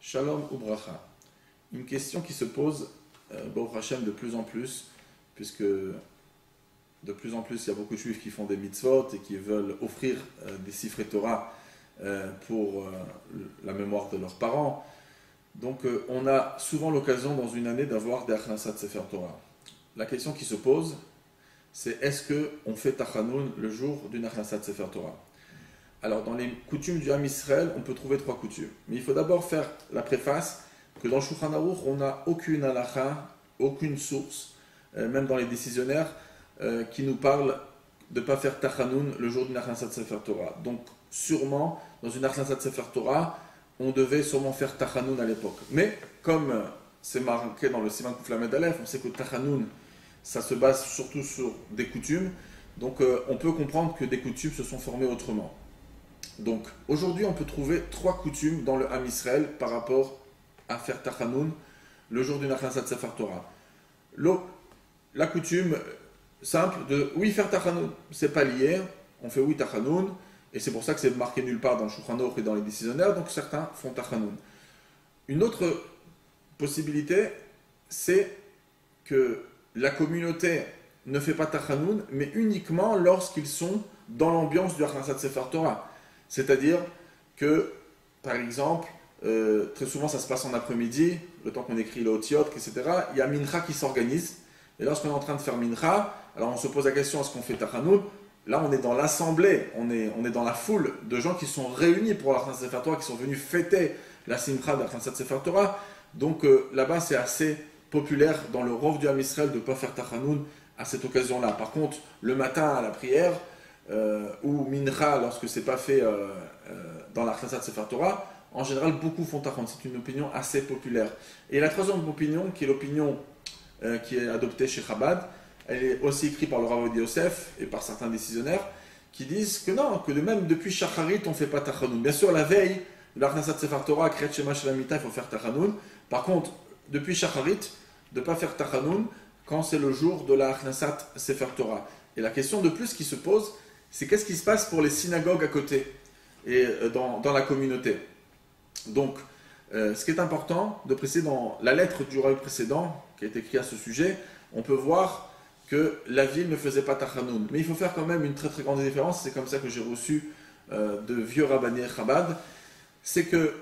Shalom ou bracha. Une question qui se pose, Baruch Hashem, de plus en plus, puisque de plus en plus il y a beaucoup de juifs qui font des mitzvot et qui veulent offrir des sifrei Torah pour la mémoire de leurs parents. Donc on a souvent l'occasion dans une année d'avoir des achnasat sefer Torah. La question qui se pose, c'est est-ce qu'on fait tachanoun le jour d'une achnasat sefer Torah? Alors, dans les coutumes du Ham Israël, on peut trouver trois coutumes. Mais il faut d'abord faire la préface que dans le Shulchan Aruch, on n'a aucune halakha, aucune source, même dans les décisionnaires, qui nous parle de ne pas faire tachanoun le jour d'une achnasat sefer Torah. Donc, sûrement, dans une achnasat sefer Torah, on devait sûrement faire tachanoun à l'époque. Mais, comme c'est marqué dans le Siman Kuf Lamed Aleph, on sait que tachanoun, ça se base surtout sur des coutumes. Donc, on peut comprendre que des coutumes se sont formées autrement. Donc, aujourd'hui, on peut trouver trois coutumes dans le Ham Israël par rapport à faire tachanoun le jour d'une achnasat sefer Torah. La coutume simple de oui, faire tachanoun, c'est pas lié, on fait oui tachanoun, et c'est pour ça que c'est marqué nulle part dans le Shulchan Aruch et dans les décisionnaires, donc certains font tachanoun. Une autre possibilité, c'est que la communauté ne fait pas tachanoun, mais uniquement lorsqu'ils sont dans l'ambiance du achnasat sefer Torah. C'est-à-dire que, par exemple, très souvent ça se passe en après-midi, le temps qu'on écrit le Otiyot, etc. Il y a Mincha qui s'organise. Et lorsqu'on est en train de faire Mincha, alors on se pose la question, est-ce qu'on fait tachanoun? Là, on est dans l'assemblée, on est dans la foule de gens qui sont réunis pour l'Achnasat sefer Torah, qui sont venus fêter la Simcha de l'Achnasat sefer Torah. Donc là-bas, c'est assez populaire dans le rov du Ham Israël de ne pas faire tachanoun à cette occasion-là. Par contre, le matin à la prière, ou mincha lorsque c'est pas fait dans la achnasat sefer Torah, en général beaucoup font tachanoun. C'est une opinion assez populaire. Et la troisième opinion, qui est l'opinion qui est adoptée chez Chabad, elle est aussi écrite par le Rav Ovadia Yosef et par certains décisionnaires qui disent que non, que de même depuis Shacharit on fait pas tachanoun. Bien sûr la veille de la achnasat sefer Torah, Kriyat Shema Shelamita, il faut faire tachanoun. Par contre depuis Shacharit de pas faire tachanoun quand c'est le jour de la achnasat sefer Torah. Et la question de plus qui se pose, c'est qu'est-ce qui se passe pour les synagogues à côté et dans la communauté. Donc, ce qui est important de préciser dans la lettre du Rav précédent qui a été écrite à ce sujet, on peut voir que la ville ne faisait pas tachanoun. Mais il faut faire quand même une très très grande différence, c'est comme ça que j'ai reçu de vieux rabbinés Chabad, c'est que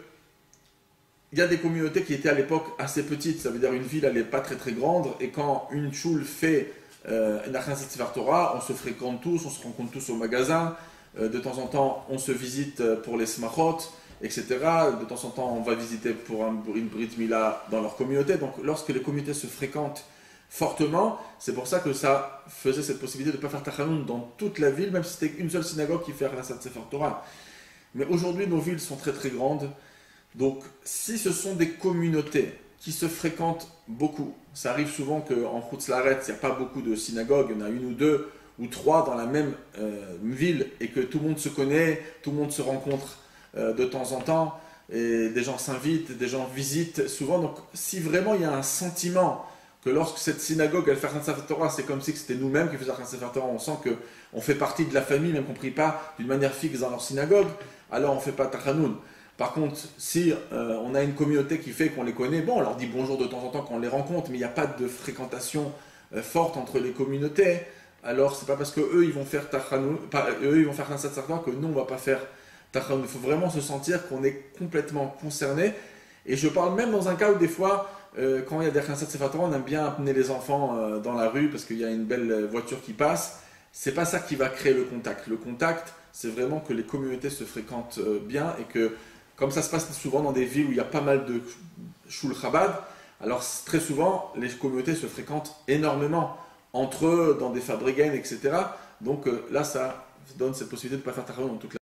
il y a des communautés qui étaient à l'époque assez petites, ça veut dire une ville elle n'est pas très très grande, et quand une choule fait une achnasat sefer Torah, on se fréquente tous, on se rencontre tous au magasin, de temps en temps on se visite pour les smachot, etc. De temps en temps on va visiter pour une brit mila dans leur communauté. Donc lorsque les communautés se fréquentent fortement, c'est pour ça que ça faisait cette possibilité de ne pas faire tachanoun dans toute la ville, même si c'était une seule synagogue qui fait achnasat sefer Torah. Mais aujourd'hui nos villes sont très très grandes, donc si ce sont des communautés qui se fréquentent beaucoup, ça arrive souvent qu'en Chutz Laaretz, il n'y a pas beaucoup de synagogues, il y en a une ou deux ou trois dans la même ville, et que tout le monde se connaît, tout le monde se rencontre de temps en temps, et des gens s'invitent, des gens visitent souvent. Donc si vraiment il y a un sentiment que lorsque cette synagogue elle fait achnasat sefer Torah, c'est comme si c'était nous-mêmes qui faisions achnasat sefer Torah, on sent qu'on fait partie de la famille, même qu'on ne prie pas d'une manière fixe dans leur synagogue, alors on ne fait pas tachanoun. Par contre, si on a une communauté qui fait qu'on les connaît, bon, on leur dit bonjour de temps en temps quand on les rencontre, mais il n'y a pas de fréquentation forte entre les communautés, alors c'est pas parce qu'eux ils vont faire tachanoun, eux ils vont faire achnasat sefer Torah que nous on ne va pas faire tachanoun. Il faut vraiment se sentir qu'on est complètement concerné. Et je parle même dans un cas où des fois, quand il y a des achnasat sefer Torah, on aime bien amener les enfants dans la rue parce qu'il y a une belle voiture qui passe. C'est pas ça qui va créer le contact. Le contact, c'est vraiment que les communautés se fréquentent bien, et que comme ça se passe souvent dans des villes où il y a pas mal de shul Chabad, alors très souvent les communautés se fréquentent énormément entre eux, dans des fabrigaines, etc. Donc là ça donne cette possibilité de ne pas faire tachanoun dans toute la